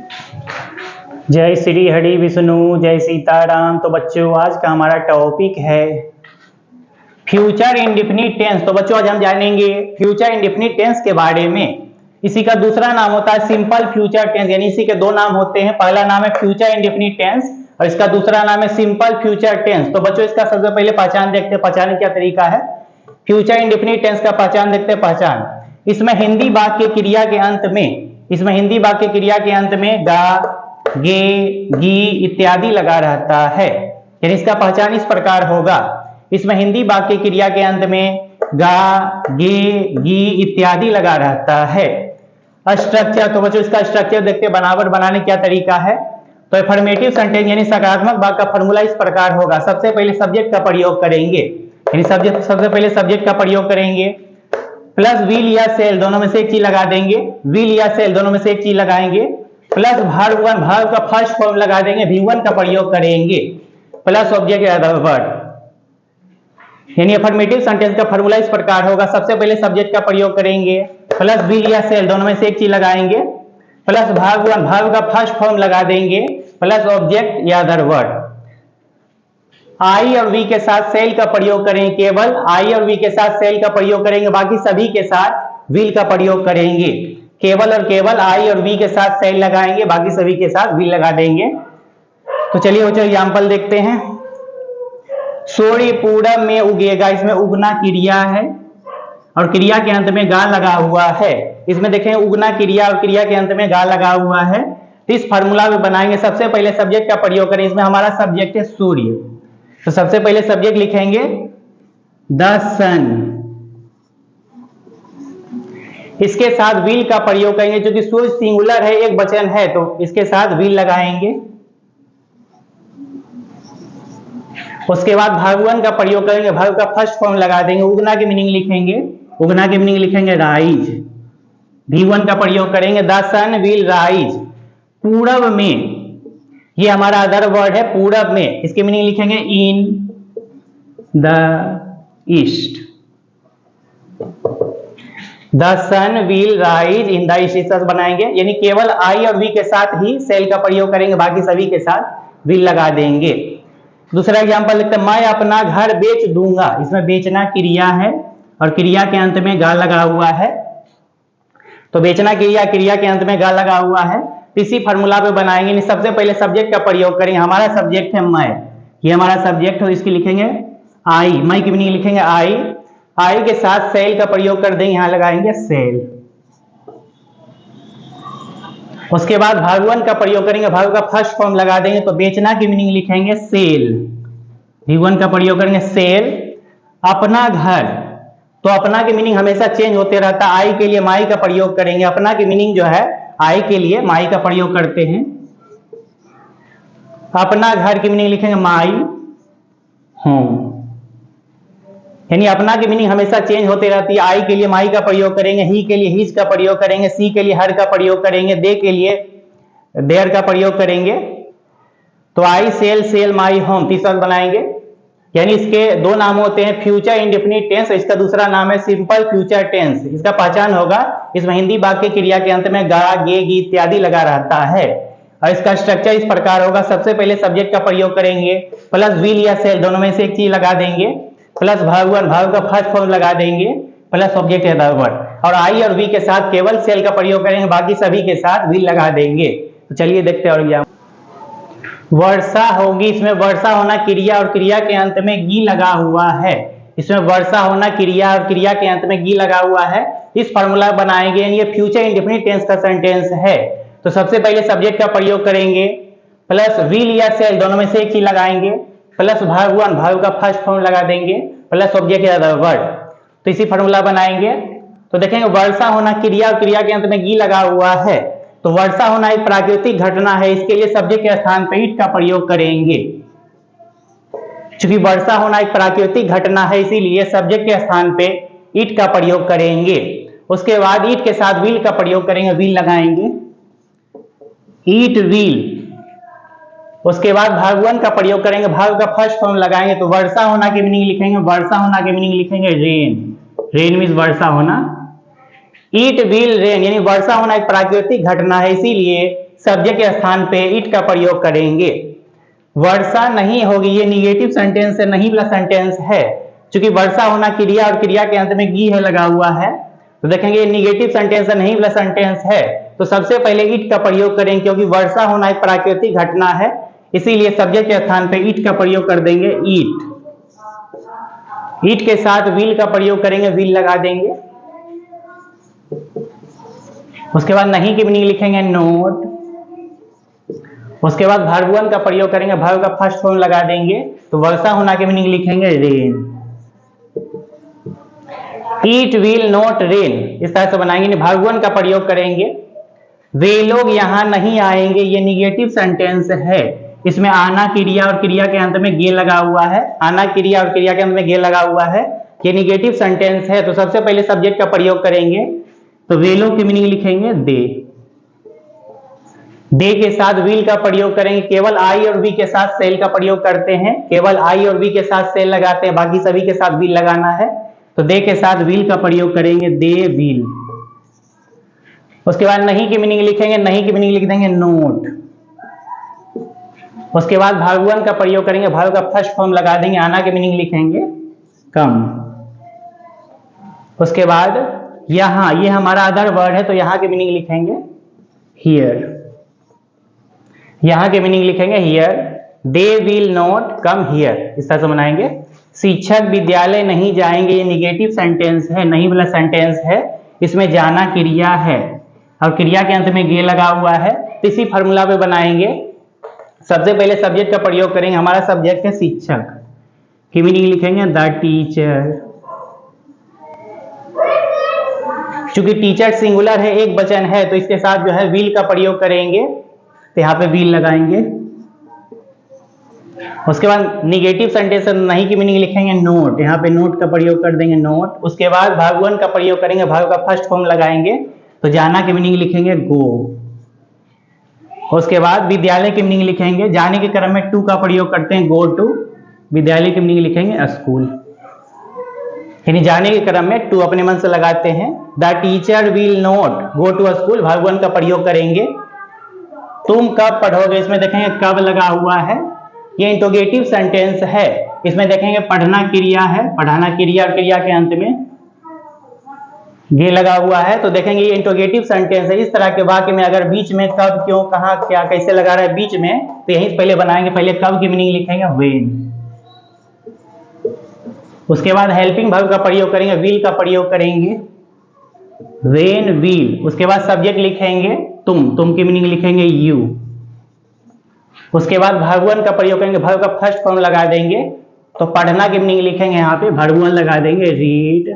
जय श्री हरि विष्णु, जय सीताराम। तो बच्चों आज का हमारा टॉपिक है फ्यूचर इंडेफिनिट टेंस। तो बच्चों आज हम जानेंगे फ्यूचर इंडेफिनिट टेंस के बारे में। इसी का दूसरा नाम होता है सिंपल फ्यूचर टेंस, यानी इसी के दो नाम होते हैं। पहला नाम है फ्यूचर इंडेफिनिट टेंस और इसका दूसरा नाम है सिंपल फ्यूचर टेंस। तो बच्चों इसका सबसे पहले पहचान देखते हैं। पहचान क्या तरीका है फ्यूचर इंडेफिनिट टेंस का? पहचान देखते हैं। पहचान, इसमें हिंदी वाक्य क्रिया के अंत में गा, गे, गी इत्यादि लगा रहता है। यानी इसका पहचान इस प्रकार होगा, इसमें हिंदी वाक्य क्रिया के अंत में गा, गे, गी इत्यादि लगा रहता है। स्ट्रक्चर, तो बच्चों इसका स्ट्रक्चर देखते हैं बनावट बनाने क्या तरीका है। तो अफर्मेटिव सेंटेंस यानी सकारात्मक वाक्य का फॉर्मूला इस प्रकार होगा। सबसे पहले सब्जेक्ट का प्रयोग करेंगे, यानी सबसे पहले सब्जेक्ट का प्रयोग करेंगे, प्लस विल या सेल दोनों में से एक चीज लगा देंगे, विल या सेल दोनों में से एक चीज लगाएंगे, प्लस वर्ब का फर्स्ट फॉर्म लगा देंगे, V1 का प्रयोग करेंगे, प्लस ऑब्जेक्ट या अदर वर्ड। यानी अफर्मेटिव सेंटेंस का फॉर्मूला इस प्रकार होगा। सबसे पहले सब्जेक्ट का प्रयोग करेंगे, प्लस विल या सेल दोनों में से एक चीज लगाएंगे, प्लस वर्ब का फर्स्ट फॉर्म लगा देंगे, प्लस ऑब्जेक्ट या अदर वर्ड। आई और वी के साथ सेल का प्रयोग करेंगे, केवल आई और वी के साथ सेल का प्रयोग करेंगे, बाकी सभी के साथ विल का प्रयोग करेंगे। केवल और केवल आई और वी के साथ सेल लगाएंगे, बाकी सभी के साथ विल लगा देंगे। तो चलिए बच्चों एग्जांपल देखते हैं। सूर्य पूरब में उगेगा, इसमें उगना क्रिया है और क्रिया के अंत में गा लगा हुआ है। इसमें देखें उगना क्रिया और क्रिया के अंत में गा लगा हुआ है। तो इस फार्मूला में बनाएंगे, सबसे पहले सब्जेक्ट का प्रयोग करें। इसमें हमारा सब्जेक्ट है सूर्य, तो सबसे पहले सब्जेक्ट लिखेंगे द सन, इसके साथ विल का प्रयोग करेंगे, क्योंकि सूर्य सिंगुलर है, एक वचन है, तो इसके साथ विल लगाएंगे। उसके बाद भगवान का प्रयोग करेंगे, भग का फर्स्ट फॉर्म लगा देंगे, उगना की मीनिंग लिखेंगे, राइज, V1 का प्रयोग करेंगे, द सन विल राइज पूरब में, ये हमारा अदर वर्ड है पूरब में, इसकी मीनिंग लिखेंगे in the east, the sun will rise in the east बनाएंगे। यानी केवल आई और वी के साथ ही सेल का प्रयोग करेंगे, बाकी सभी के साथ विल लगा देंगे। दूसरा एग्जांपल लिखते हैं, मैं अपना घर बेच दूंगा। इसमें बेचना क्रिया है और क्रिया के अंत में गा लगा हुआ है, तो बेचना क्रिया के अंत में गा लगा हुआ है। इसी फार्मूला पे बनाएंगे। सबसे पहले सब्जेक्ट का प्रयोग करेंगे, हमारा सब्जेक्ट है मैं, ये हमारा सब्जेक्ट है, इसकी लिखेंगे आई, मैं की मीनिंग लिखेंगे आई के साथ सेल का प्रयोग कर देंगे, यहां लगाएंगे सेल। उसके बाद भगवान का प्रयोग करेंगे, भाग का फर्स्ट फॉर्म लगा देंगे, तो बेचना की मीनिंग लिखेंगे सेल, V1 का प्रयोग करेंगे सेल। अपना घर, तो अपना की मीनिंग हमेशा चेंज होते रहता है, आई के लिए माई का प्रयोग करेंगे, अपना की मीनिंग जो है आई के लिए माई का प्रयोग करते हैं। अपना घर की मीनिंग लिखेंगे माई होम, यानी अपना की मीनिंग हमेशा चेंज होते रहती है। आई के लिए माई का प्रयोग करेंगे, ही के लिए हिज का प्रयोग करेंगे, सी के लिए हर का प्रयोग करेंगे, दे के लिए देयर का प्रयोग करेंगे। तो आई सेल माई होम, तीसरा बनाएंगे। यानी इसके दो नाम होते हैं, फ्यूचर इंडेफिनिट टेंस, इसका दूसरा नाम है सिंपल फ्यूचर टेंस। इसका पहचान होगा, इसमें हिंदी वाक्य क्रिया के अंत में गा, गे, गी इत्यादि लगा रहता है और इसका स्ट्रक्चर इस प्रकार होगा। सबसे पहले सब्जेक्ट का प्रयोग करेंगे, प्लस विल या सेल दोनों में से एक चीज लगा देंगे, प्लस भाग का फर्स्ट फॉर्म लगा देंगे, प्लस ऑब्जेक्ट या अदर वर्ड। और आई और वी के साथ केवल सेल का प्रयोग करेंगे, बाकी सभी के साथ विल लगा देंगे। तो चलिए देखते हैं। और वर्षा होगी, इसमें वर्षा होना क्रिया और क्रिया के अंत में गी लगा हुआ है। इसमें वर्षा होना क्रिया और क्रिया के अंत में गी लगा हुआ है। इस फॉर्मूला बनाएंगे, ये फ्यूचर इंडेफिनिट टेंस का सेंटेंस है। तो सबसे पहले सब्जेक्ट का प्रयोग करेंगे, प्लस विल या सेल दोनों में से एक चीज लगाएंगे, प्लस भाग का फर्स्ट फॉर्म लगा देंगे, प्लस ऑब्जेक्ट या अदर वर्ड। तो इसी फॉर्मूला बनाएंगे। तो देखेंगे वर्षा होना क्रिया और क्रिया के अंत में गी लगा हुआ है, तो वर्षा होना एक प्राकृतिक घटना है, इसके लिए सब्जेक्ट के स्थान पर इट का प्रयोग करेंगे। चूंकि वर्षा होना एक प्राकृतिक घटना है, इसीलिए सब्जेक्ट के स्थान पे इट का प्रयोग करेंगे। उसके बाद इट के साथ विल का प्रयोग करेंगे, विल लगाएंगे, ईट विल। उसके बाद भगवान का प्रयोग करेंगे, भाग का फर्स्ट फॉर्म लगाएंगे, तो वर्षा होना की मीनिंग लिखेंगे रेन मीन्स वर्षा होना। ईट विल रेन, यानी वर्षा होना एक प्राकृतिक घटना है, इसीलिए सब्जेक्ट के स्थान पे इट का प्रयोग करेंगे। वर्षा नहीं होगी, ये निगेटिव सेंटेंस है, नहीं वाला सेंटेंस है। क्योंकि वर्षा होना क्रिया और क्रिया के अंत में गी है लगा हुआ है, तो देखेंगे ये निगेटिव सेंटेंस है, नहीं वाला सेंटेंस है। तो सबसे पहले इट का प्रयोग करेंगे, क्योंकि वर्षा होना एक प्राकृतिक घटना है, इसीलिए सब्जेक्ट के स्थान पे इट का प्रयोग कर देंगे, ईट। ईट के साथ विल का प्रयोग करेंगे, विल लगा देंगे। उसके बाद नहीं की मीनिंग लिखेंगे, नोट। उसके बाद वर्ब वन का प्रयोग करेंगे, वर्ब का फर्स्ट फॉर्म लगा देंगे, तो वर्षा होना की मीनिंग लिखेंगे, rain. It will not rain, इस तरह से बनाएंगे। वर्ब वन का प्रयोग करेंगे, वे लोग यहां नहीं आएंगे, ये निगेटिव सेंटेंस है, इसमें आना क्रिया और क्रिया के अंत में गे लगा हुआ है, आना क्रिया और क्रिया के अंत में गे लगा हुआ है, ये निगेटिव सेंटेंस है। तो सबसे पहले सब्जेक्ट का प्रयोग करेंगे, तो वे लोग की मीनिंग लिखेंगे, दे। दे के साथ विल का प्रयोग करेंगे, केवल आई और वी के साथ सेल का प्रयोग करते हैं, केवल आई और वी के साथ सेल लगाते हैं, बाकी सभी के साथ विल लगाना है। तो दे के साथ विल का प्रयोग करेंगे, दे विल। उसके बाद नहीं की मीनिंग लिखेंगे, नहीं की मीनिंग लिख देंगे, नोट। उसके बाद वर्ब वन का प्रयोग करेंगे, वर्ब का फर्स्ट फॉर्म लगा देंगे, आना की मीनिंग लिखेंगे, कम। उसके बाद यहां, ये हमारा अदर वर्ड है, तो यहां की मीनिंग लिखेंगे, हियर। यहां के मीनिंग लिखेंगे, here. They will not come here, इस तरह से बनाएंगे। शिक्षक विद्यालय नहीं जाएंगे, ये निगेटिव सेंटेंस है, नहीं वाला सेंटेंस है, इसमें जाना क्रिया है और क्रिया के अंत में गे लगा हुआ है, तो इसी फॉर्मूला पे बनाएंगे। सबसे पहले सब्जेक्ट का प्रयोग करेंगे, हमारा सब्जेक्ट है शिक्षक, की मीनिंग लिखेंगे, द टीचर। चूंकि टीचर सिंगुलर है, एक वचन है, तो इसके साथ जो है विल का प्रयोग करेंगे, तो यहाँ पे विल लगाएंगे। उसके बाद निगेटिव सेंटेंस नहीं की मीनिंग लिखेंगे, नोट, यहाँ पे नोट का प्रयोग कर देंगे, नोट। उसके बाद वर्ब वन का प्रयोग करेंगे, वर्ब का फर्स्ट फॉर्म लगाएंगे, तो जाना की मीनिंग लिखेंगे, गो। उसके बाद विद्यालय की मीनिंग लिखेंगे, जाने के क्रम में टू का प्रयोग करते हैं, गो टू। विद्यालय की मीनिंग लिखेंगे, स्कूल। यानी जाने के क्रम में टू अपने मन से लगाते हैं। The teacher will not go to school, verb one का प्रयोग करेंगे। तुम कब पढ़ोगे, इसमें देखेंगे कब लगा हुआ है, ये इंटरोगेटिव सेंटेंस है, इसमें देखेंगे पढ़ना क्रिया है, पढ़ाना क्रिया और क्रिया के अंत में गे लगा हुआ है, तो देखेंगे ये इंटरोगेटिव सेंटेंस है। इस तरह के वाक्य में अगर बीच में कब, क्यों, कहां, क्या, कैसे लगा रहा है बीच में, तो यहीं पहले बनाएंगे, पहले कब की मीनिंग लिखेंगे, व्हेन। उसके बाद हेल्पिंग वर्ब का प्रयोग करेंगे, विल का प्रयोग करेंगे, व्हेन विल। उसके बाद सब्जेक्ट लिखेंगे, तुम की मीनिंग लिखेंगे, यू। उसके बाद वर्ब वन का प्रयोग करेंगे, वर्ब का फर्स्ट फॉर्म लगा देंगे, तो पढ़ना की मीनिंग लिखेंगे, यहाँ पे वर्ब वन लगा देंगे, read.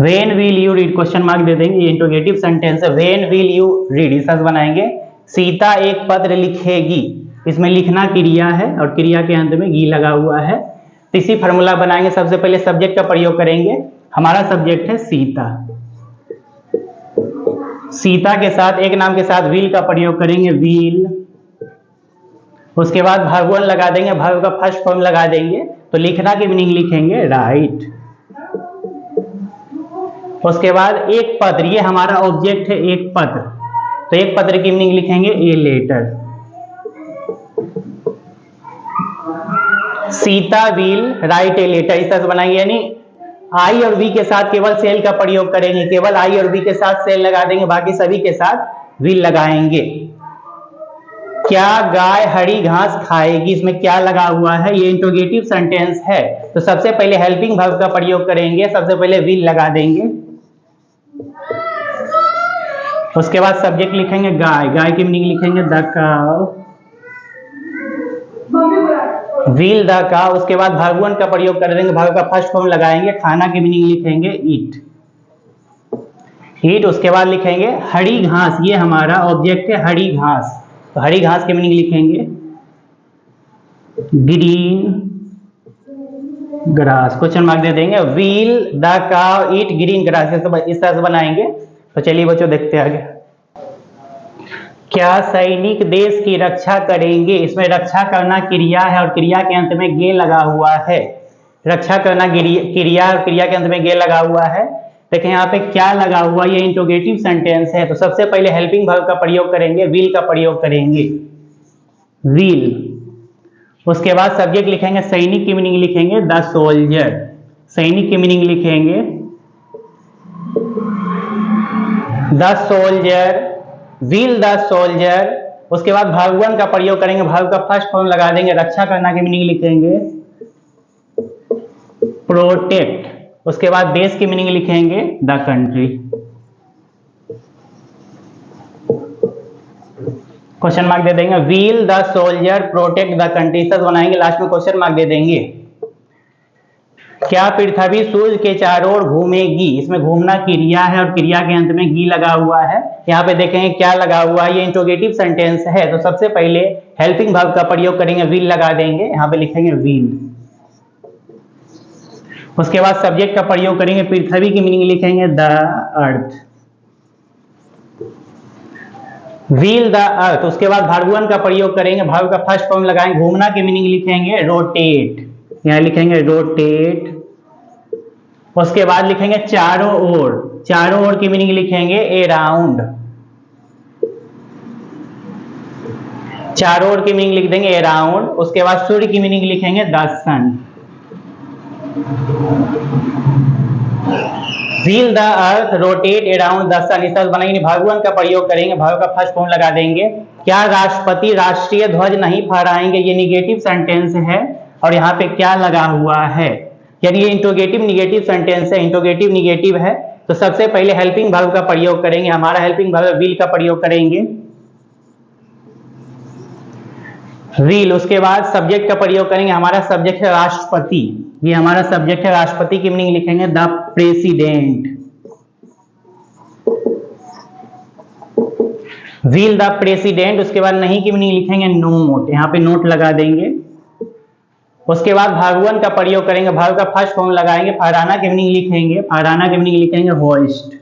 When will you read, question mark दे देंगे, ये इंटरोगेटिव सेंटेंस है, व्हेन विल यू रीड, इस तरह बनाएंगे। सीता एक पत्र लिखेगी, इसमें लिखना क्रिया है और क्रिया के अंत में गी लगा हुआ है, तो इसी फॉर्मूला बनाएंगे। सबसे पहले सब्जेक्ट का प्रयोग करेंगे, हमारा सब्जेक्ट है सीता। सीता के साथ एक नाम के साथ विल का प्रयोग करेंगे, विल। उसके बाद वर्ब वन लगा देंगे, वर्ब का फर्स्ट फॉर्म लगा देंगे, तो लिखना की मीनिंग लिखेंगे, राइट। उसके बाद एक पत्र, ये हमारा ऑब्जेक्ट है, एक पत्र, तो एक पत्र की मीनिंग लिखेंगे, a letter. Sita will write a letter, इस तरह से बनाएंगे, यानी आई और वी के साथ केवल सेल का प्रयोग करेंगे, केवल आई और वी के साथ सेल लगा देंगे, बाकी सभी के साथ विल लगाएंगे। क्या गाय हरी घास खाएगी, इसमें क्या लगा हुआ है, ये इंटरोगेटिव सेंटेंस है, तो सबसे पहले हेल्पिंग वर्ब का प्रयोग करेंगे, सबसे पहले विल लगा देंगे। उसके बाद सब्जेक्ट लिखेंगे, गाय, गाय की मीनिंग लिखेंगे, the cow, will the cow. उसके बाद वर्ब वन का प्रयोग कर देंगे, वर्ब का फर्स्ट फॉर्म लगाएंगे, खाना की मीनिंग लिखेंगे, ईट, ईट। उसके बाद लिखेंगे हरी घास, ये हमारा ऑब्जेक्ट है, हरी घास, तो हरी घास की मीनिंग लिखेंगे, ग्रीन ग्रास, क्वेश्चन मार्क दे देंगे। Will the cow eat green grass, इस तरह से बनाएंगे। तो चलिए बच्चों देखते हैं आगे। क्या सैनिक देश की रक्षा करेंगे, इसमें रक्षा करना क्रिया है और क्रिया के अंत में गे लगा हुआ है, रक्षा करना क्रिया और क्रिया के अंत में गे लगा हुआ है, देखिए यहाँ पे क्या लगा हुआ, ये इंट्रोगेटिव सेंटेंस है, तो सबसे पहले हेल्पिंग वर्ब का प्रयोग करेंगे, विल का प्रयोग करेंगे, विल। उसके बाद सब्जेक्ट लिखेंगे, सैनिक की मीनिंग लिखेंगे द सोल्जर, सैनिक की मीनिंग लिखेंगे the soldier, will the soldier. उसके बाद वर्ब वन का प्रयोग करेंगे, वर्ब का फर्स्ट फॉर्म लगा देंगे, रक्षा करना की मीनिंग लिखेंगे प्रोटेक्ट। उसके बाद देश की मीनिंग लिखेंगे द कंट्री। क्वेश्चन मार्क दे देंगे, wheel the soldier protect the country, सब बनाएंगे, लास्ट में क्वेश्चन मार्क दे देंगे। क्या पृथ्वी सूर्य के चारों ओर घूमेगी, इसमें घूमना क्रिया है और क्रिया के अंत में गी लगा हुआ है। यहाँ पे देखेंगे क्या लगा हुआ है, ये इंट्रोगेटिव सेंटेंस है, तो सबसे पहले हेल्पिंग वर्ब का प्रयोग करेंगे, विल लगा देंगे, यहाँ पे लिखेंगे विल। उसके बाद सब्जेक्ट का प्रयोग करेंगे, पृथ्वी की मीनिंग लिखेंगे द अर्थ, व्हील द अर्थ। उसके बाद वर्ब वन का प्रयोग करेंगे, वर्ब का फर्स्ट फॉर्म लगाएंगे, घूमना की मीनिंग लिखेंगे रोटेट, यहाँ लिखेंगे रोटेट। उसके बाद लिखेंगे चारों ओर, चारों ओर की मीनिंग लिखेंगे अराउंड, चारों ओर की मीनिंग लिख देंगे अराउंड। उसके बाद सूर्य की मीनिंग लिखेंगे the sun, will the earth rotate around the sun, इस तरह बनाएंगे। वर्ब वन का प्रयोग करेंगे, वर्ब का फर्स्ट फॉर्म लगा देंगे। क्या राष्ट्रपति राष्ट्रीय ध्वज नहीं फहराएंगे, ये निगेटिव सेंटेंस है और यहाँ पे क्या लगा हुआ है, यानी ये इंट्रोगेटिव निगेटिव सेंटेंस है, इंट्रोगेटिव निगेटिव है, तो सबसे पहले हेल्पिंग वर्ब का प्रयोग करेंगे, हमारा हेल्पिंग वर्ब विल का प्रयोग करेंगे, विल। उसके बाद सब्जेक्ट का प्रयोग करेंगे, हमारा सब्जेक्ट है राष्ट्रपति, ये हमारा सब्जेक्ट है राष्ट्रपति की मीनिंग लिखेंगे the president, will the president. उसके बाद नहीं की मीनिंग लिखेंगे नोट, यहाँ पे नोट लगा देंगे। उसके बाद वर्ब वन का प्रयोग करेंगे, वर्ब का फर्स्ट फॉर्म लगाएंगे, फहराना की मीनिंग लिखेंगे, फहराना की मीनिंग लिखेंगे होइस्ट,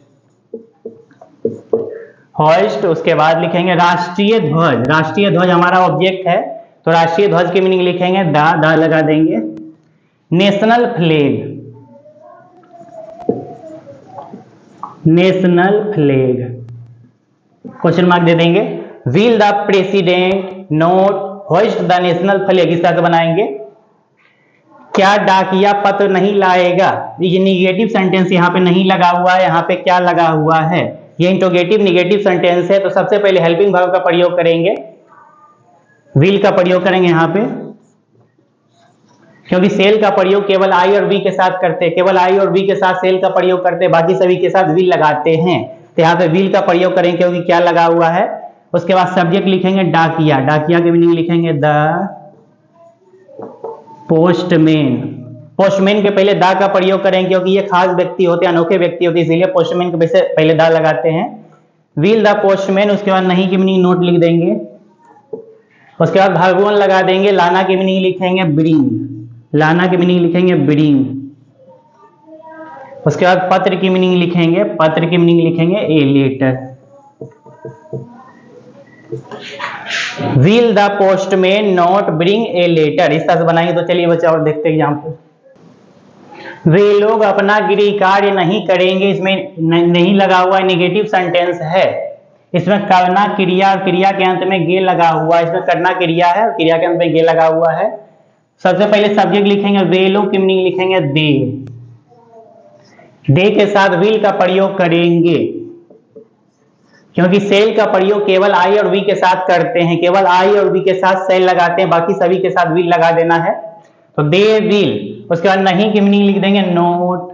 होइस्ट। उसके बाद लिखेंगे राष्ट्रीय ध्वज, राष्ट्रीय ध्वज हमारा ऑब्जेक्ट है, तो राष्ट्रीय ध्वज की मीनिंग लिखेंगे द लगा देंगे। National flag, national flag, question mark दे देंगे। Will the president not hoist the national flag, इस तरह से बनाएंगे। क्या डाकिया पत्र नहीं लाएगा, ये निगेटिव सेंटेंस यहाँ पे नहीं लगा हुआ है, यहाँ पे क्या लगा हुआ है, ये इंट्रोगेटिव निगेटिव सेंटेंस है, तो सबसे पहले हेल्पिंग वर्ब का प्रयोग करेंगे, विल का प्रयोग करेंगे यहाँ पे, क्योंकि सेल का प्रयोग केवल आई और वी के साथ करते हैं, केवल आई और वी के साथ सेल का प्रयोग करते हैं, बाकी सभी के साथ विल लगाते हैं, तो यहाँ पे विल का प्रयोग करेंगे क्योंकि क्या लगा हुआ है। उसके बाद सब्जेक्ट लिखेंगे डाकिया, डाकिया की मीनिंग लिखेंगे द पोस्टमैन, पोस्टमैन के पहले दा का प्रयोग करेंगे क्योंकि ये खास व्यक्ति होते हैं, अनोखे व्यक्ति होते हैं, इसीलिए पोस्टमैन के पहले दा लगाते हैं, विल द पोस्टमैन। उसके बाद नहीं की मीनिंग नोट लिख देंगे। उसके बाद वर्ब वन लगा देंगे, लाना की मीनिंग लिखेंगे ब्रिंग, लाना की मीनिंग लिखेंगे ब्रिंग। उसके बाद पत्र की मीनिंग लिखेंगे, पत्र की मीनिंग लिखेंगे a letter. Will the postman not bring a letter, इस तरह से बनाएंगे। तो चलिए बच्चा और देखते हैं एग्जाम्पल। वे लोग अपना गृह कार्य नहीं करेंगे, इसमें नहीं लगा हुआ है, निगेटिव सेंटेंस है, इसमें करना क्रिया और क्रिया के अंत में गे लगा हुआ है, इसमें करना क्रिया है और क्रिया के अंत में गे लगा हुआ है। सबसे पहले सब्जेक्ट लिखेंगे, वे लोग की मीनिंग लिखेंगे दे के साथ विल का प्रयोग करेंगे, क्योंकि सेल का प्रयोग केवल आई और वी के साथ करते हैं, केवल आई और वी के साथ सेल लगाते हैं, बाकी सभी के साथ विल लगा देना है, तो दे विल। उसके बाद नहीं की मीनिंग लिख देंगे नोट।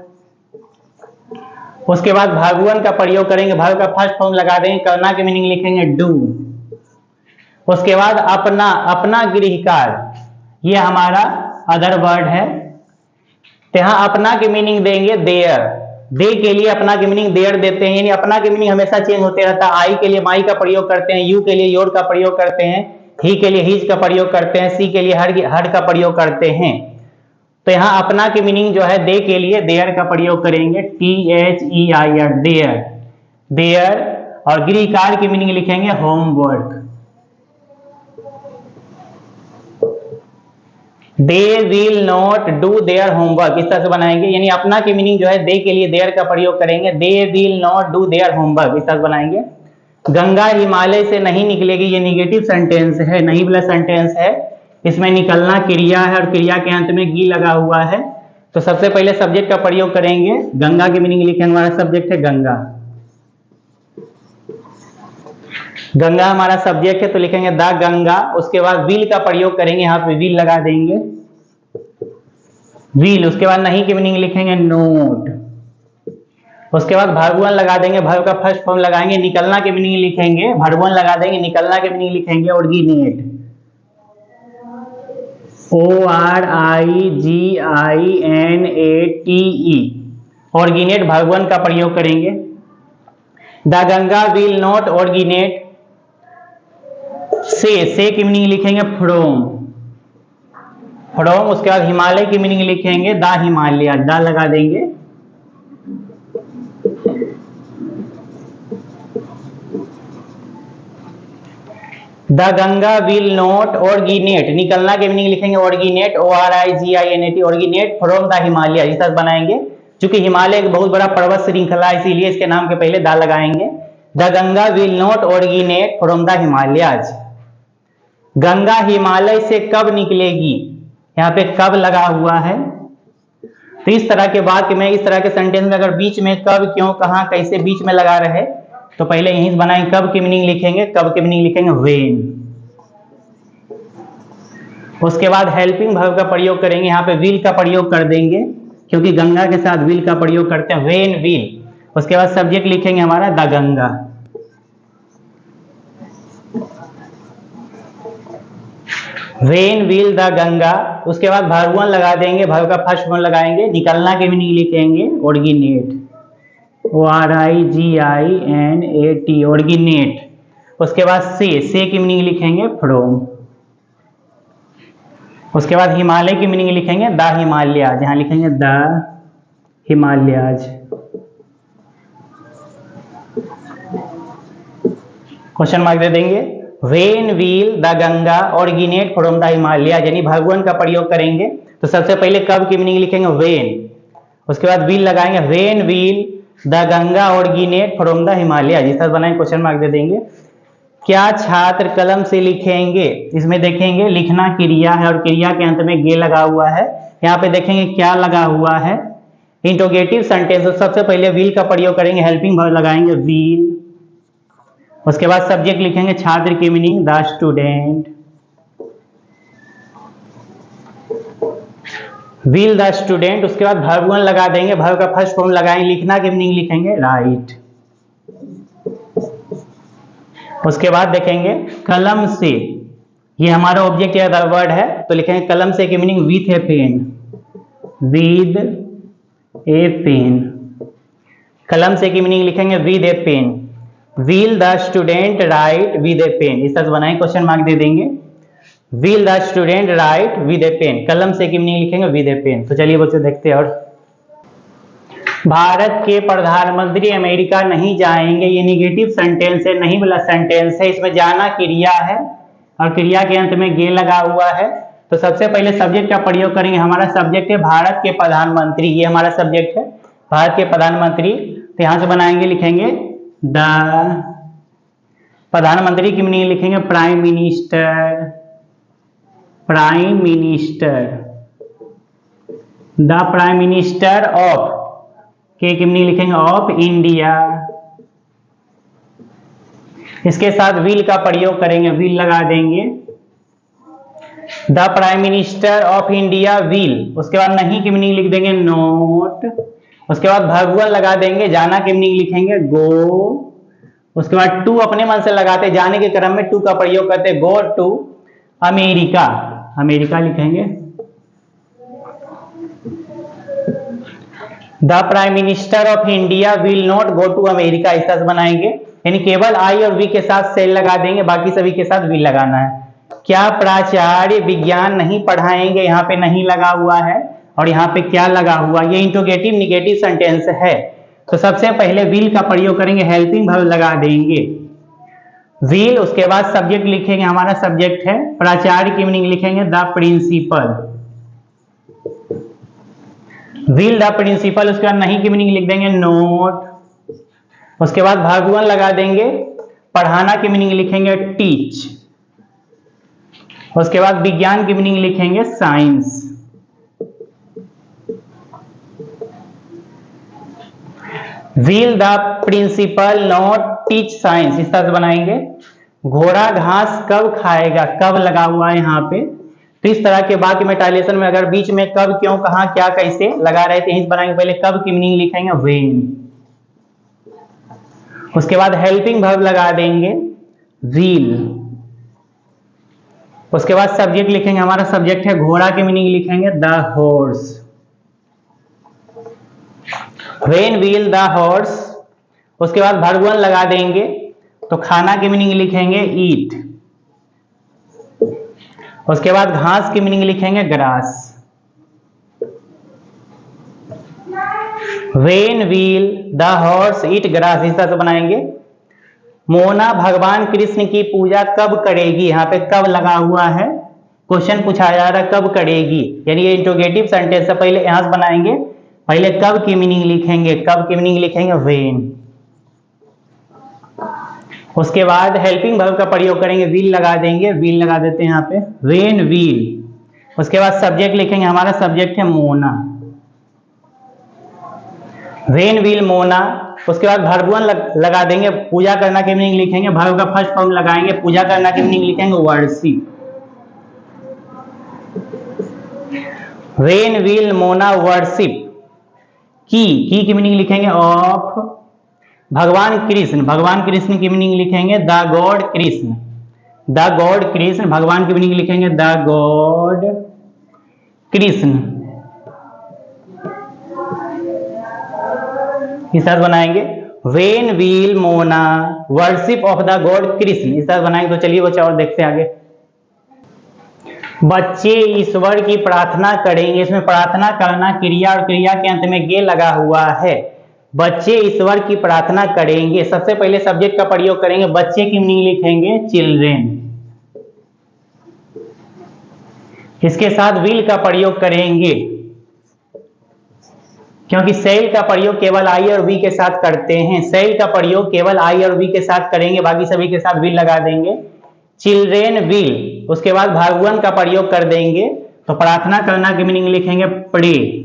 उसके बाद वर्ब वन का प्रयोग करेंगे, वर्ब का फर्स्ट फॉर्म लगा देंगे, करना की मीनिंग लिखेंगे डू। उसके बाद अपना, अपना गृह कार्य, ये हमारा अदर वर्ड है, तो यहाँ अपना की मीनिंग देंगे देयर, दे के लिए अपना की मीनिंग देयर देते हैं, यानी अपना की मीनिंग हमेशा चेंज होते रहता है। आई के लिए माई का प्रयोग करते हैं, यू के लिए योर का प्रयोग करते हैं, ही के लिए हिज का प्रयोग करते हैं, सी के लिए हर का प्रयोग करते हैं। तो यहाँ अपना की मीनिंग जो है दे के लिए देयर का प्रयोग करेंगे, THEIR देयर, देयर। और गृह कार्य की मीनिंग लिखेंगे homework, they will not do their homework, इस तरह से बनाएंगे, यानी अपना की मीनिंग जो है दे के लिए देयर का प्रयोग करेंगे, they will not do their homework, इस तरह से बनाएंगे। गंगा हिमालय से नहीं निकलेगी, ये निगेटिव सेंटेंस है, नहीं वाला सेंटेंस है, इसमें निकलना क्रिया है और क्रिया के अंत में गी लगा हुआ है। तो सबसे पहले सब्जेक्ट का प्रयोग करेंगे, गंगा की मीनिंग लिखेंगे, हमारा सब्जेक्ट है गंगा, गंगा हमारा सब्जेक्ट है, तो लिखेंगे द गंगा। उसके बाद विल का प्रयोग करेंगे, यहाँ पे विल लगा देंगे, विल। उसके बाद नहीं की मीनिंग लिखेंगे नोट। उसके बाद वर्ब वन लगा देंगे, वर्ब का फर्स्ट फॉर्म लगाएंगे, निकलना की मीनिंग लिखेंगे, वर्ब वन लगा देंगे, निकलना की मीनिंग लिखेंगे originate, ORIGINATE, originate verb one का प्रयोग करेंगे। The Ganga will not originate से की मीनिंग लिखेंगे फ्रॉम, फ्रॉम। उसके बाद हिमालय की मीनिंग लिखेंगे द हिमालय, द लगा देंगे। The Ganga will not originate, निकलना की मीनिंग लिखेंगे originate, ORIGINAT, originate from the Himalaya, इस तरह बनाएंगे। चूंकि हिमालय एक बहुत बड़ा पर्वत श्रृंखला है, इसीलिए इसके नाम के पहले द लगाएंगे। The Ganga will not originate from the Himalayas, Ganga Himalaya से कब निकलेगी, यहाँ पे कब लगा हुआ है। तो इस तरह के वाक्य में, इस तरह के सेंटेंस में अगर बीच में कब, क्यों, कहां, कैसे बीच में लगा रहे, तो पहले यहीं से बनाएंगे, कब की मीनिंग लिखेंगे, कब की मीनिंग लिखेंगे व्हेन। उसके बाद हेल्पिंग वर्ब का प्रयोग करेंगे, यहाँ पे विल का प्रयोग कर देंगे, क्योंकि गंगा के साथ विल का प्रयोग करते हैं, व्हेन विल। उसके बाद सब्जेक्ट लिखेंगे हमारा the Ganga, when will the Ganga. उसके बाद वर्ब वन लगा देंगे, वर्ब का फर्स्ट फॉर्म लगाएंगे, निकलना की मीनिंग लिखेंगे ओरिजिनेट, ORIGINAT, ओरिजिनेट। उसके बाद से की मीनिंग लिखेंगे फ्रॉम। उसके बाद हिमालय की मीनिंग लिखेंगे द हिमालयाज, यहाँ लिखेंगे द हिमालयाज। क्वेश्चन मार्क दे देंगे। When will the Ganga originate from the Himalayas, यानी वर्ब वन का प्रयोग करेंगे, तो सबसे पहले कब की मीनिंग लिखेंगे व्हेन। उसके बाद विल लगाएंगे, when will the Ganga originate from the Himalayas, इस तरह बनाएंगे, क्वेश्चन मार्क दे देंगे। क्या छात्र कलम से लिखेंगे, इसमें देखेंगे लिखना क्रिया है और क्रिया के अंत में गे लगा हुआ है, यहाँ पे देखेंगे क्या लगा हुआ है, इंट्रोगेटिव सेंटेंस। तो सबसे पहले विल का प्रयोग करेंगे, हेल्पिंग वर्ब लगाएंगे विल। उसके बाद सब्जेक्ट लिखेंगे छात्र की meaning the student, will the student. उसके बाद वर्ब वन लगा देंगे, वर्ब का फर्स्ट फॉर्म लगाएंगे, लिखना की मीनिंग लिखेंगे राइट। उसके बाद देखेंगे कलम से, ये हमारा ऑब्जेक्ट या वर्ड है, तो लिखेंगे कलम से की meaning with a pen, with a pen. कलम से की मीनिंग लिखेंगे with a pen. Will the student write with a pen, इस तरह से बनाएंगे, क्वेश्चन मार्क दे देंगे। Will the student write with a pen, कलम से की मीनिंग लिखेंगे विद ए पेन। तो चलिए बच्चों देखते हैं। और भारत के प्रधानमंत्री अमेरिका नहीं जाएंगे, ये निगेटिव सेंटेंस है, नहीं वाला सेंटेंस है, इसमें जाना क्रिया है और क्रिया के अंत में गे लगा हुआ है। तो सबसे पहले सब्जेक्ट का प्रयोग करेंगे, हमारा सब्जेक्ट है भारत के प्रधानमंत्री, ये हमारा सब्जेक्ट है भारत के प्रधानमंत्री। तो यहां से बनाएंगे, लिखेंगे द प्रधानमंत्री की मीनिंग लिखेंगे prime minister, prime minister, the prime minister of, के की मीनिंग लिखेंगे ऑफ इंडिया। इसके साथ विल का प्रयोग करेंगे, विल लगा देंगे, the prime minister of India will. उसके बाद नहीं की मीनिंग लिख देंगे नोट। उसके बाद वर्ब वन लगा देंगे, जाना की मीनिंग लिखेंगे गो। उसके बाद टू अपने मन से लगाते, जाने के क्रम में टू का प्रयोग करते, गो टू अमेरिका, अमेरिका लिखेंगे। The prime minister of India will not go to America, इस तरह से बनाएंगे, यानी केवल आई और वी के साथ सेल लगा देंगे, बाकी सभी के साथ विल लगाना है। क्या प्राचार्य विज्ञान नहीं पढ़ाएंगे, यहाँ पे नहीं लगा हुआ है और यहाँ पे क्या लगा हुआ, ये इंट्रोगेटिव निगेटिव सेंटेंस है। तो सबसे पहले विल का प्रयोग करेंगे, हेल्पिंग वर्ब लगा देंगे विल। उसके बाद सब्जेक्ट लिखेंगे, हमारा सब्जेक्ट है प्राचार्य की मीनिंग लिखेंगे the principal, will the principal, उसके बाद नहीं की मीनिंग लिख देंगे नोट। उसके बाद भागवन लगा देंगे, पढ़ाना की मीनिंग लिखेंगे टीच। उसके बाद विज्ञान की मीनिंग लिखेंगे science. Will the principal not teach science, इस तरह से बनाएंगे। घोड़ा घास कब खाएगा, कब लगा हुआ है यहाँ पे, तो इस तरह के वाक्य में टाइलेशन में अगर बीच में कब, क्यों, कहां, क्या, कैसे लगा रहे थे, इस बनाएंगे। पहले कब की मीनिंग लिखेंगे व्हेन। उसके बाद हेल्पिंग वर्ब लगा देंगे विल। उसके बाद सब्जेक्ट लिखेंगे, हमारा सब्जेक्ट है घोड़ा की मीनिंग लिखेंगे the horse. When will the horse. उसके बाद वर्ब वन लगा देंगे, तो खाना की मीनिंग लिखेंगे ईट। उसके बाद घास की मीनिंग लिखेंगे grass. When will the horse eat grass, इस तरह से बनाएंगे। मोना भगवान कृष्ण की पूजा कब करेगी, यहाँ पे कब लगा हुआ है, क्वेश्चन पूछा जा रहा है कब करेगी, यानी ये इंट्रोगेटिव सेंटेंस है। पहले यहां से बनाएंगे, पहले कब की मीनिंग लिखेंगे, कब की मीनिंग लिखेंगे व्हेन। उसके बाद हेल्पिंग वर्ब का प्रयोग करेंगे, विल लगा देंगे, विल लगा देते हैं यहाँ पे व्हेन विल। उसके बाद सब्जेक्ट लिखेंगे, हमारा सब्जेक्ट है मोना, व्हेन विल मोना। उसके बाद वर्ब वन लगा देंगे, पूजा करना की मीनिंग लिखेंगे, वर्ब का फर्स्ट फॉर्म लगाएंगे, पूजा करना की मीनिंग लिखेंगे worship. When will Mona worship की मीनिंग लिखेंगे ऑफ भगवान कृष्ण, भगवान कृष्ण की मीनिंग लिखेंगे the God Krishna, the God Krishna. भगवान की मीनिंग लिखेंगे द गॉड कृष्ण। इस तरह बनाएंगे when will Mona worship of the God Krishna, इस तरह बनाएंगे। तो चलिए बच्चा और देखते हैं आगे। बच्चे ईश्वर की प्रार्थना करेंगे, इसमें प्रार्थना करना क्रिया और क्रिया के अंत में गे लगा हुआ है। बच्चे ईश्वर की प्रार्थना करेंगे, सबसे पहले सब्जेक्ट का प्रयोग करेंगे, बच्चे की मीनिंग लिखेंगे चिल्ड्रेन। इसके साथ विल का प्रयोग करेंगे, क्योंकि सेल का प्रयोग केवल आई और वी के साथ करते हैं, सेल का प्रयोग केवल आई और वी के साथ करेंगे, बाकी सभी के साथ विल लगा देंगे, चिल्ड्रेन विल। उसके बाद वर्ब वन का प्रयोग कर देंगे, तो प्रार्थना करना की मीनिंग लिखेंगे प्रे।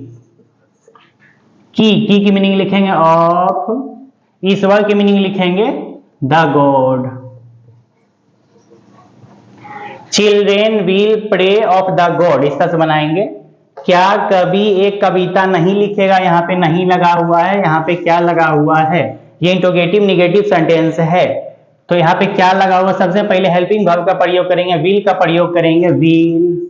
की मीनिंग लिखेंगे ऑफ, ईश्वर की मीनिंग लिखेंगे the God. Children will pray of the God, इस तरह से बनाएंगे। क्या कभी एक कविता नहीं लिखेगा, यहाँ पे नहीं लगा हुआ है, यहाँ पे क्या लगा हुआ है, ये इंट्रोगेटिव निगेटिव सेंटेंस है, तो यहाँ पे क्या लगा हुआ। सबसे पहले हेल्पिंग वर्ब का प्रयोग करेंगे, विल का प्रयोग करेंगे विल।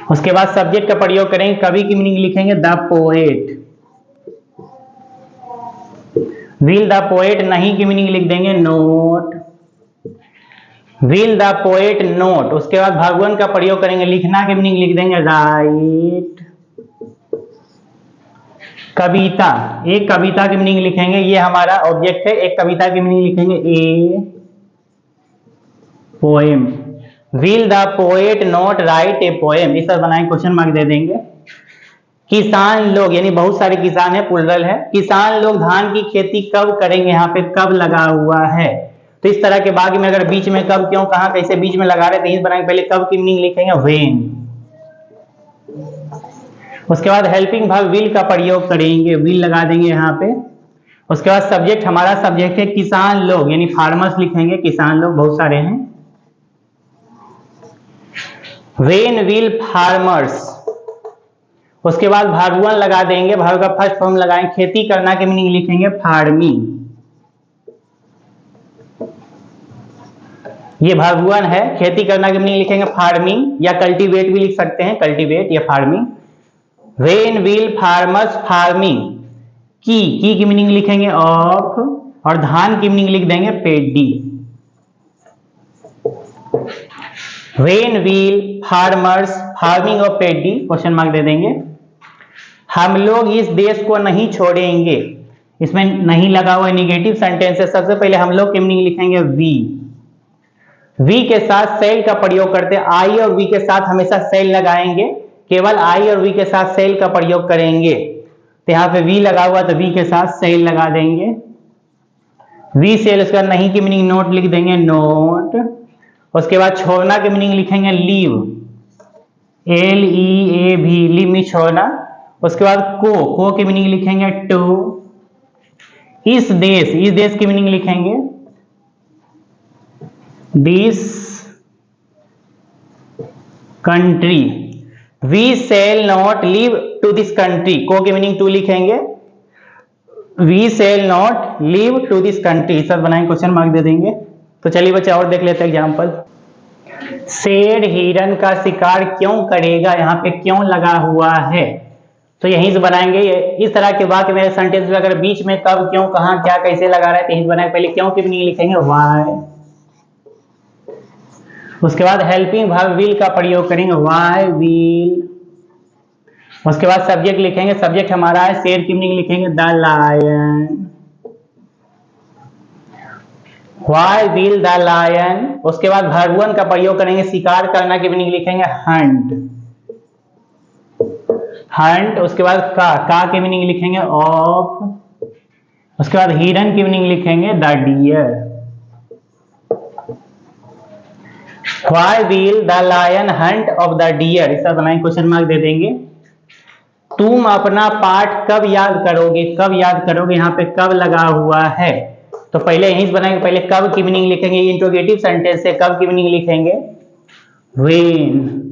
उसके बाद सब्जेक्ट का प्रयोग करेंगे, कवि की मीनिंग लिखेंगे the poet, will the poet. नहीं की मीनिंग लिख देंगे note, will the poet note. उसके बाद वर्ब वन का प्रयोग करेंगे, लिखना की मीनिंग लिख देंगे राइट। कविता, एक कविता की मीनिंग लिखेंगे, ये हमारा ऑब्जेक्ट है, एक कविता की मीनिंग लिखेंगे a poem. Will the poet not right a poem, इस तरह बनाएंगे, क्वेश्चन मार्क दे देंगे। किसान लोग, यानी बहुत सारे किसान है, प्लुरल है, किसान लोग धान की खेती कब करेंगे, यहाँ पे कब लगा हुआ है, तो इस तरह के बाद में अगर बीच में कब, क्यों, कहां, कैसे बीच में लगा रहे थे, इस बनाएंगे। पहले कब की मीनिंग लिखेंगे व्हेन। उसके बाद हेल्पिंग वर्ब विल का प्रयोग करेंगे, विल लगा देंगे यहाँ पे। उसके बाद सब्जेक्ट, हमारा सब्जेक्ट है किसान लोग, यानी फार्मर्स लिखेंगे, किसान लोग बहुत सारे हैं। When will farmers. उसके बाद वर्ब वन लगा देंगे, वर्ब का फर्स्ट फॉर्म लगाएंगे, खेती करना की मीनिंग लिखेंगे फार्मिंग, ये वर्ब वन है। खेती करना की मीनिंग लिखेंगे फार्मिंग, या कल्टीवेट भी लिख सकते हैं, कल्टीवेट या farming. When will farmers farming, की मीनिंग लिखेंगे ऑफ, और धान की मीनिंग लिख देंगे paddy. When will farmers farming of paddy, question mark दे देंगे। हम लोग इस देश को नहीं छोड़ेंगे, इसमें नहीं लगा हुआ निगेटिव सेंटेंस है। सबसे पहले हम लोग की मीनिंग लिखेंगे वी के साथ सेल का प्रयोग करते हैं, आई और वी के साथ हमेशा सेल लगाएंगे, केवल आई और वी के साथ सेल का प्रयोग करेंगे, तो यहाँ पे वी लगा हुआ तो वी के साथ सेल लगा देंगे, वी सेल। उसके बाद नहीं की मीनिंग नोट लिख देंगे, नोट। उसके बाद छोड़ना की मीनिंग लिखेंगे लीव, LEAV, लीव में छोड़ना। उसके बाद को की मीनिंग लिखेंगे टू। इस देश की मीनिंग लिखेंगे this country, we shall not leave to this country, को की मीनिंग टू लिखेंगे, we shall not leave to this country, सब बनाएंगे, क्वेश्चन मार्क दे देंगे। तो चलिए बच्चे और देख लेते हैं एग्जाम्पल। शेर हिरन का शिकार क्यों करेगा, यहाँ पे क्यों लगा हुआ है, तो यहीं से बनाएंगे। इस तरह के वाक्य मेरे सेंटेंस में अगर बीच में कब, क्यों, कहां, क्या, कैसे लगा रहा है तो यहीं से बनाएंगे। पहले क्यों की मीनिंग लिखेंगे व्हाई। उसके बाद हेल्पिंग वर्ब विल का प्रयोग करेंगे, व्हाई विल। उसके बाद सब्जेक्ट लिखेंगे, सब्जेक्ट हमारा है शेर की मीनिंग लिखेंगे the lion, why will the lion. उसके बाद वर्ब वन का प्रयोग करेंगे, शिकार करना की मीनिंग लिखेंगे हंट, हंट। उसके बाद का की मीनिंग लिखेंगे ऑफ। उसके बाद हिरन की मीनिंग लिखेंगे the deer, why will the lion hunt of the deer, इस तरह बनाएंगे, क्वेश्चन मार्क दे देंगे। तुम अपना पाठ कब याद करोगे, कब याद करोगे, यहाँ पे कब लगा हुआ है, तो पहले यहीं से बनाएंगे। पहले कब की मीनिंग लिखेंगे, इंट्रोगेटिव सेंटेंस से कब की मीनिंग लिखेंगे व्हेन।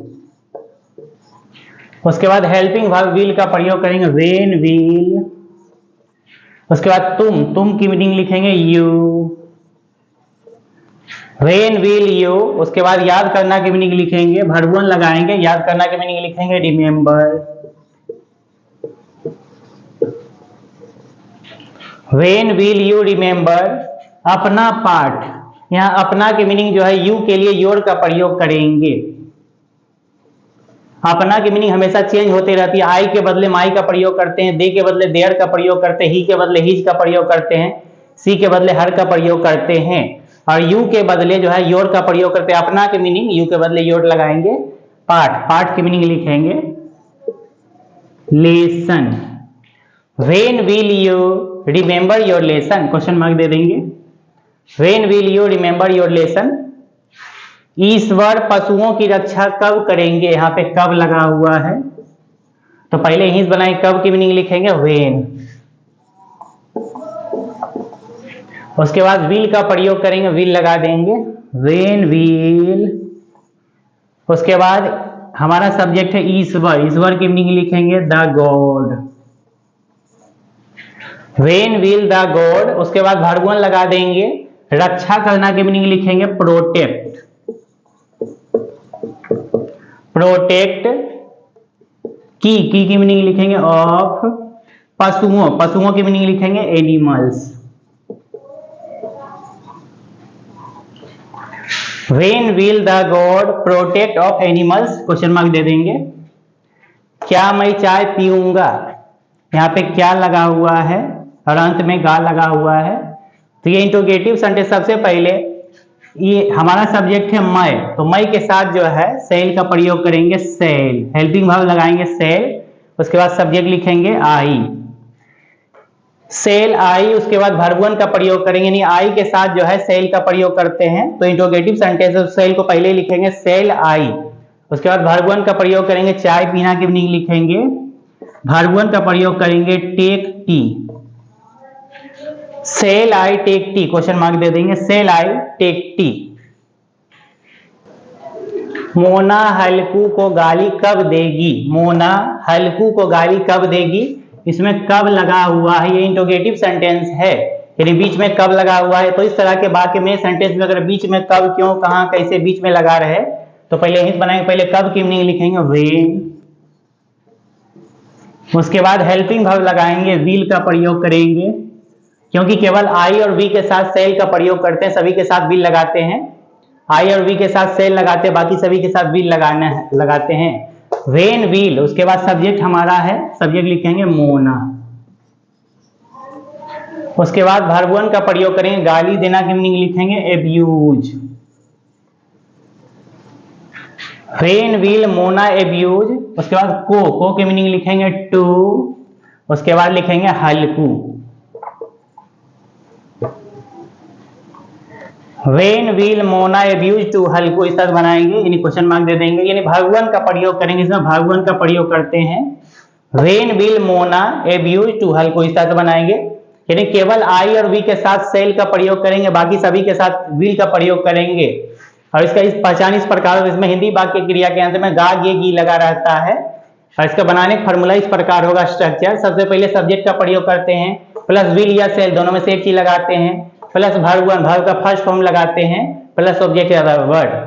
उसके बाद हेल्पिंग वर्ब विल का प्रयोग करेंगे व्हेन विल। उसके बाद तुम की मीनिंग लिखेंगे यू, व्हेन विल यू। उसके बाद याद करना की मीनिंग लिखेंगे, वर्ब वन लगाएंगे, याद करना की मीनिंग लिखेंगे remember, when will you remember. अपना पाठ, यहाँ अपना की मीनिंग जो है यू के लिए योर का प्रयोग करेंगे। अपना की मीनिंग हमेशा चेंज होती रहती है, आई के बदले माई का प्रयोग करते हैं, दे के बदले देयर का प्रयोग करते हैं, ही के बदले हिज का प्रयोग करते हैं, सी के बदले हर का प्रयोग करते हैं, और यू के बदले जो है योर का प्रयोग करते हैं। अपना की मीनिंग यू के बदले योर लगाएंगे। पाठ की मीनिंग लिखेंगे lesson, when will you remember your lesson, question mark दे देंगे। When will you remember your lesson. ईश्वर पशुओं की रक्षा कब करेंगे, यहाँ पे कब लगा हुआ है, तो पहले यहीं से बनाए, कब की मीनिंग लिखेंगे व्हेन। उसके बाद विल का प्रयोग करेंगे, विल लगा देंगे व्हेन विल। उसके बाद हमारा सब्जेक्ट है ईश्वर, ईश्वर की मीनिंग लिखेंगे the God, when will the God. उसके बाद वर्ब वन लगा देंगे, रक्षा करना की मीनिंग लिखेंगे प्रोटेक्ट, प्रोटेक्ट। की मीनिंग लिखेंगे ऑफ। पशुओं की मीनिंग लिखेंगे animals, when will the god protect of animals, question mark दे देंगे। क्या मैं चाय पीऊंगा, यहाँ पे क्या लगा हुआ है और अंत में गा लगा हुआ है, तो ये इंट्रोगेटिव सेंटेंस। सबसे पहले ये हमारा सब्जेक्ट है मैं, तो मैं के साथ जो है सेल का प्रयोग करेंगे, सेल, हेल्पिंग वर्ब लगाएंगे सेल। उसके बाद सब्जेक्ट लिखेंगे आई, सेल आई। उसके बाद वर्ब वन का प्रयोग करेंगे, यानी आई के साथ जो है सेल का प्रयोग करते हैं, तो इंट्रोगेटिव सेंटेंस सेल को पहले लिखेंगे सेल आई। उसके बाद वर्ब वन का प्रयोग करेंगे, चाय पीना की मीनिंग लिखेंगे, वर्ब वन का प्रयोग करेंगे take tea, shall I take tea, question mark दे देंगे, shall I take tea. Mona Halku को गाली कब देगी, मोना हल्कू को गाली कब देगी, इसमें कब लगा हुआ है, ये इंट्रोगेटिव सेंटेंस है, यानी बीच में कब लगा हुआ है। तो इस तरह के वाक्य में सेंटेंस में अगर बीच में कब, क्यों, कहां, कैसे बीच में लगा रहे, तो पहले हिंट बनाएंगे, पहले कब की मीनिंग लिखेंगे व्हेन। उसके बाद हेल्पिंग वर्ब लगाएंगे, विल का प्रयोग करेंगे, क्योंकि केवल आई और वी के साथ सेल का प्रयोग करते हैं, सभी के साथ विल लगाते हैं, आई और वी के साथ सेल लगाते हैं, बाकी सभी के साथ विल लगाते हैं, व्हेन विल। उसके बाद सब्जेक्ट हमारा है, सब्जेक्ट लिखेंगे मोना। उसके बाद वर्ब वन का प्रयोग करेंगे, गाली देना की मीनिंग लिखेंगे abuse, when will Mona abuse, उसके बाद को की मीनिंग लिखेंगे टू, उसके बाद लिखेंगे Halku. When will Mona abuse to Halku, इस तरह बनाएंगे, यानी क्वेश्चन मार्क दे देंगे, यानी भगवान का प्रयोग करेंगे, इसमें भगवान का प्रयोग करते हैं। When will Mona abuse to Halku, इस तरह से बनाएंगे, यानी केवल आई और वी के साथ सेल का प्रयोग करेंगे, बाकी सभी के साथ विल का प्रयोग करेंगे। और इसका इस पहचान इस प्रकार, इसमें हिंदी वाक्य क्रिया के अंत में गा गे गी लगा रहता है। और इसका बनाने का फॉर्मूला इस प्रकार होगा स्ट्रक्चर, सबसे पहले सब्जेक्ट का प्रयोग करते हैं, प्लस विल या सेल दोनों में से एक चीज लगाते हैं, प्लस वर्ब का फर्स्ट फॉर्म लगाते हैं, प्लस ऑब्जेक्ट या वर्ड।